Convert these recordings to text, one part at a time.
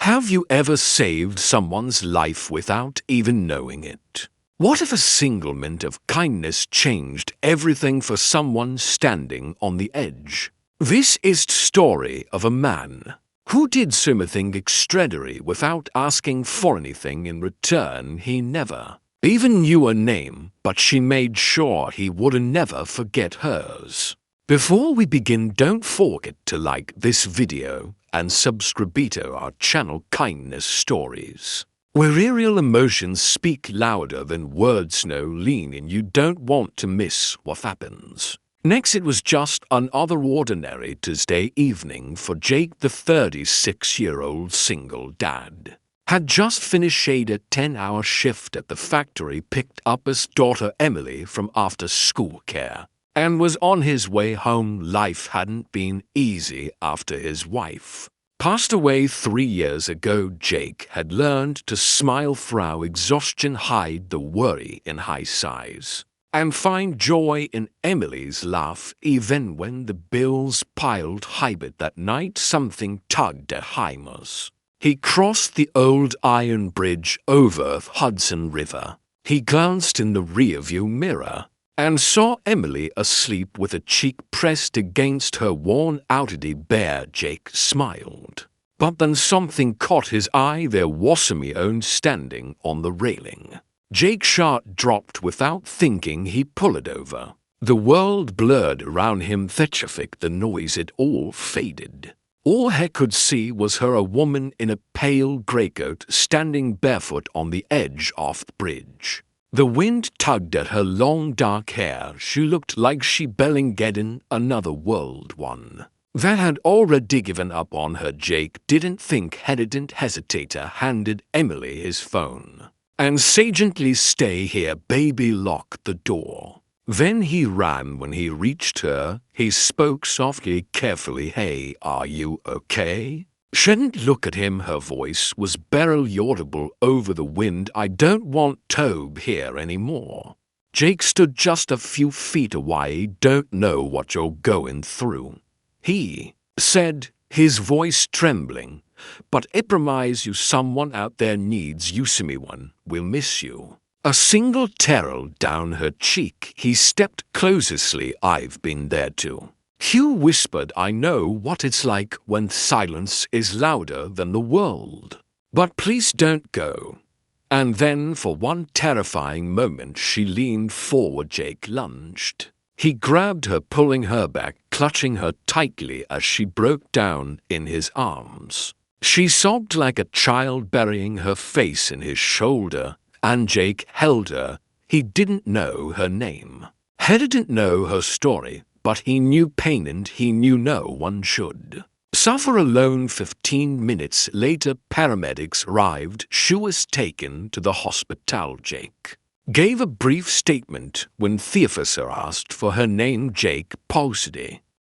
Have you ever saved someone's life without even knowing it? What if a single mint of kindness changed everything for someone standing on the edge? This is the story of a man who did something extraordinary without asking for anything in return. He never even knew her name, but she made sure he would never forget hers. Before we begin, don't forget to like this video and subscribe to our channel Kindness Stories, where real emotions speak louder than words. No leaning, you don't want to miss what happens. Next, it was just another ordinary Tuesday evening for Jake. The 36-year-old single dad had just finished a 10-hour shift at the factory, picked up his daughter Emily from after-school care, and was on his way home. Life hadn't been easy after his wife passed away 3 years ago. Jake had learned to smile through exhaustion, hide the worry in high sighs, and find joy in Emily's laugh even when the bills piled high. But that night something tugged at Hymas. He crossed the old iron bridge over the Hudson River. He glanced in the rearview mirror and saw Emily asleep with a cheek pressed against her worn-out bear. Jake smiled, but then something caught his eye. There was Hermione standing on the railing. Jake's shirt dropped. Without thinking, he pulled over. The world blurred around him. Theatrific, the noise, it all faded. All he could see was her, a woman in a pale grey coat, standing barefoot on the edge of the bridge. The wind tugged at her long dark hair. She looked like she Bellingeddon, another world one that had already given up on her. Jake didn't think. He didn't hesitate. Handed Emily his phone and said gently, "Stay here, baby, lock the door." Then he ran. When he reached her, he spoke softly, carefully. "Hey, are you okay?" She didn't look at him. Her voice was barely audible over the wind. "I don't want Tobe here anymore." Jake stood just a few feet away. "Don't know what you're going through," he said, his voice trembling, "but I promise you someone out there needs you. Someone will miss you." A single tear down her cheek. He stepped closely. "I've been there too," Hugh whispered. "I know what it's like when silence is louder than the world. But please don't go." And then, for one terrifying moment, she leaned forward. Jake lunged. He grabbed her, pulling her back, clutching her tightly as she broke down in his arms. She sobbed like a child, burying her face in his shoulder, and Jake held her. He didn't know her name. He didn't know her story, but he knew pain, and he knew no one should suffer alone. 15 minutes later, paramedics arrived. She was taken to the hospital. Jake gave a brief statement. When the officer asked for her name, Jake paused.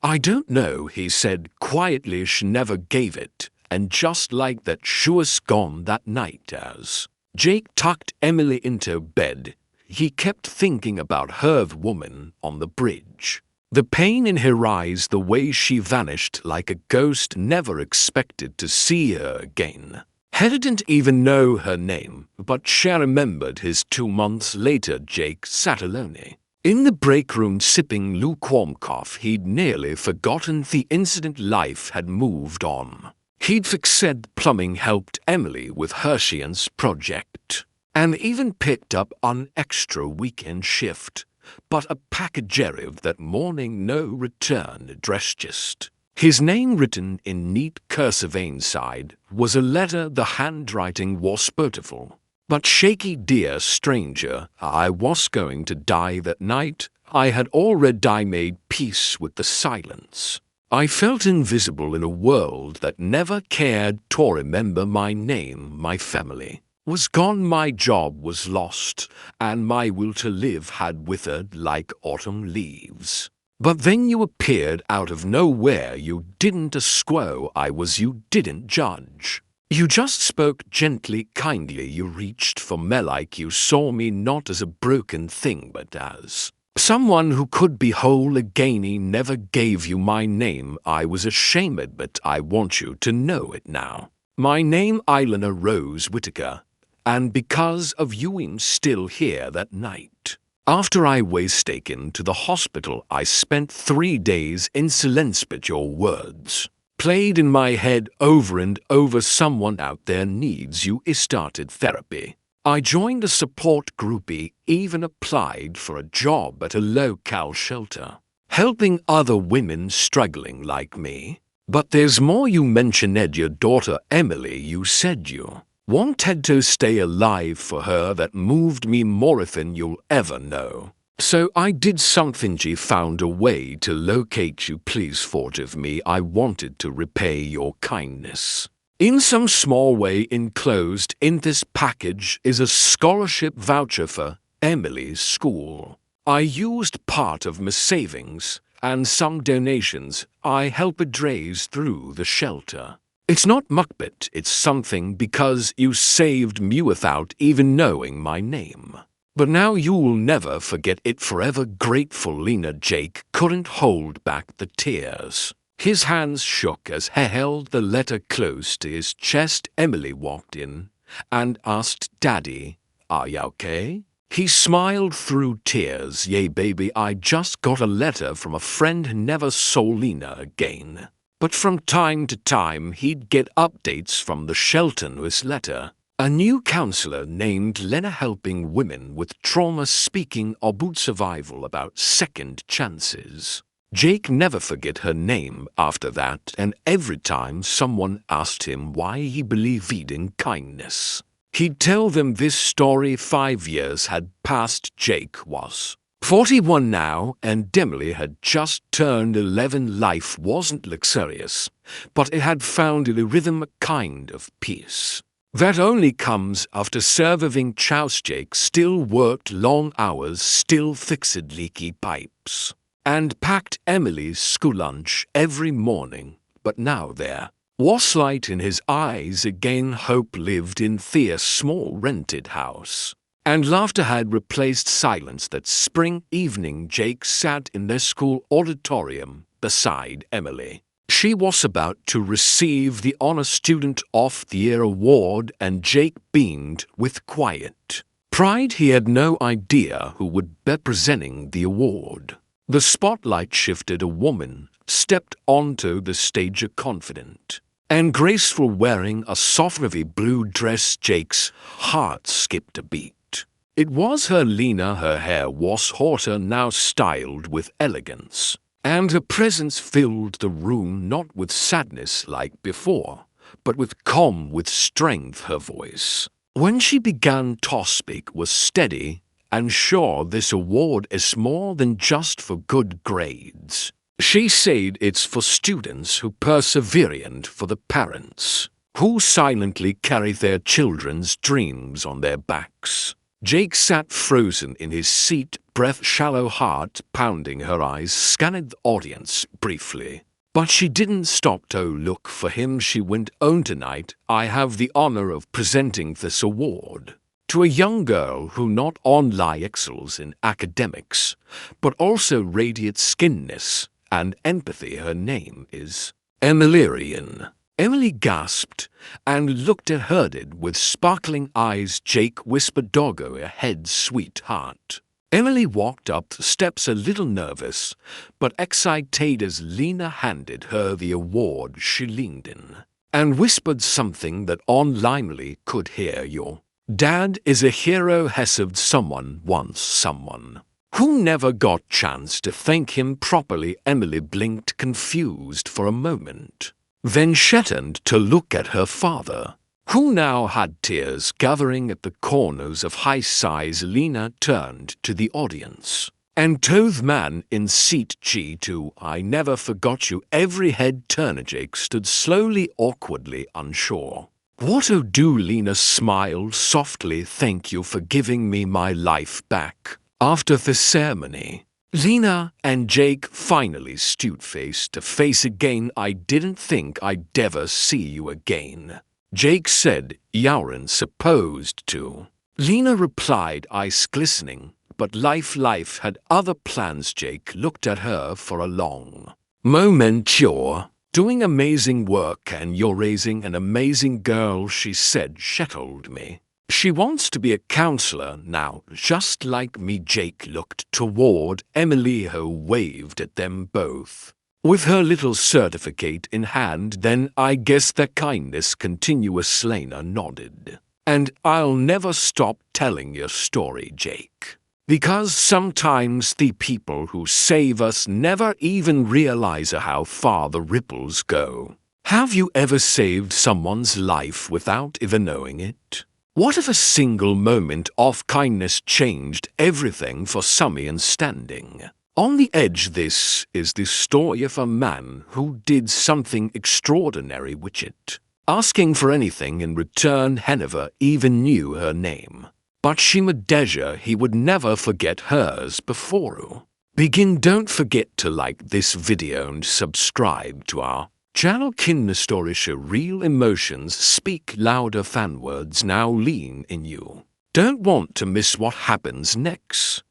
"I don't know," he said quietly. She never gave it, and just like that, she was gone that night. As Jake tucked Emily into bed, he kept thinking about her, the woman on the bridge. The pain in her eyes, the way she vanished like a ghost. Never expected to see her again. He didn't even know her name, but she remembered his. 2 months later, Jake sat alone in the break room sipping lukewarm coffee. He'd nearly forgotten the incident. Life had moved on. He'd fixed plumbing, helped Emily with her science project, and even picked up an extra weekend shift. But a package arrived that morning. No return address, just his name written in neat cursive. Inside was a letter. The handwriting was beautiful, but shaky. "Dear stranger, I was going to die that night. I had already made peace with the silence. I felt invisible in a world that never cared to remember my name. My family was gone, my job was lost, and my will to live had withered like autumn leaves. But then you appeared out of nowhere. You didn't ask who I was, you didn't judge. You just spoke gently, kindly. You reached for me like you saw me not as a broken thing, but as someone who could be whole again. He never gave you my name. I was ashamed, but I want you to know it now. My name Ilana Rose Whitaker, and because of you I'm still here that night. After I was taken to the hospital, I spent 3 days in silence, but your words played in my head over and over. Someone out there needs you. I started therapy. I joined a support group, even applied for a job at a local shelter, helping other women struggling like me. But there's more. You mentioned your daughter Emily. You said you wanted to stay alive for her. That moved me more than you'll ever know. So I did something. She found a way to locate you. Please forgive me. I wanted to repay your kindness in some small way. Enclosed in this package is a scholarship voucher for Emily's school. I used part of my savings and some donations I helped raise through the shelter. It's not much, but it's something because you saved me without even knowing my name. But now you'll never forget it. Forever grateful, Lena. Jake couldn't hold back the tears. His hands shook as he held the letter close to his chest. Emily walked in and asked, "Daddy, are you okay?" He smiled through tears. "Yeah, baby, I just got a letter from a friend who never saw Lena again. But from time to time he'd get updates from the shelter." This letter, a new counselor named Lena helping women with trauma, speaking about survival, about second chances. Jake never forget her name after that, and every time someone asked him why he believed in kindness, he'd tell them this story. 5 years had passed. Jake was 41 now, and Emily had just turned 11. Life wasn't luxurious, but it had found a rhythm, a kind of peace that only comes after surviving chows. Jake still worked long hours, still fixed leaky pipes, and packed Emily's school lunch every morning. But now there was light in his eyes again. Hope lived in Thea's small rented house, and laughter had replaced silence. That spring evening, Jake sat in their school auditorium beside Emily. She was about to receive the Honor Student of the Year award, and Jake beamed with quiet pride. He had no idea who would be presenting the award. The spotlight shifted. A woman stepped onto the stage, a confident and graceful, wearing a soft navy blue dress. Jake's heart skipped a beat. It was her, Lena. Her hair was shorter now, styled with elegance, and her presence filled the room, not with sadness like before, but with calm, with strength. Her voice, when she began to speak, was steady and sure. This award is more than just for good grades. She said it's for students who persevere, and for the parents who silently carry their children's dreams on their backs. Jake sat frozen in his seat, breath shallow, heart pounding. Her eyes scanned the audience briefly, but she didn't stop to look for him. She went on. "Tonight, I have the honor of presenting this award to a young girl who not only excels in academics, but also radiates kindness and empathy. Her name is Emilarian." Emily gasped and looked at her with sparkling eyes. Jake whispered, "Doggo ahead, sweetheart." Emily walked up the steps, a little nervous but excited, as Lena handed her the award. She leaned in and whispered something that only could hear. "Your dad is a hero," hissed someone once, someone who never got chance to thank him properly. Emily blinked, confused for a moment, then shattered to look at her father, who now had tears gathering at the corners of his eyes. Lena turned to the audience and told the man in seat G2, "I never forgot you." Every head turned. Jake stood slowly, awkwardly unsure what to do. Lena smiled softly. "Thank you for giving me my life back." After the ceremony, Lena and Jake finally stood face to face again. "I didn't think I'd ever see you again," Jake said. "You're supposed to." Lena replied, eyes glistening, but life had other plans. Jake looked at her for a long moment. "You're doing amazing work and you're raising an amazing girl, she said. She told me she wants to be a counselor now, just like me. Jake looked toward Emily, who waved at them both with her little certificate in hand. Then I guess the kindness continuous Lena nodded. And I'll never stop telling your story, Jake. Because sometimes the people who save us never even realize how far the ripples go. Have you ever saved someone's life without even knowing it? What if a single moment of kindness changed everything for someone standing on the edge? This is the story of a man who did something extraordinary with it, asking for anything in return. He never even knew her name, but she made sure he would never forget hers before. Begin. Don't forget to like this video and subscribe to our channel. Kindness stories show real emotions, speak louder fan words now lean in you. Don't want to miss what happens next.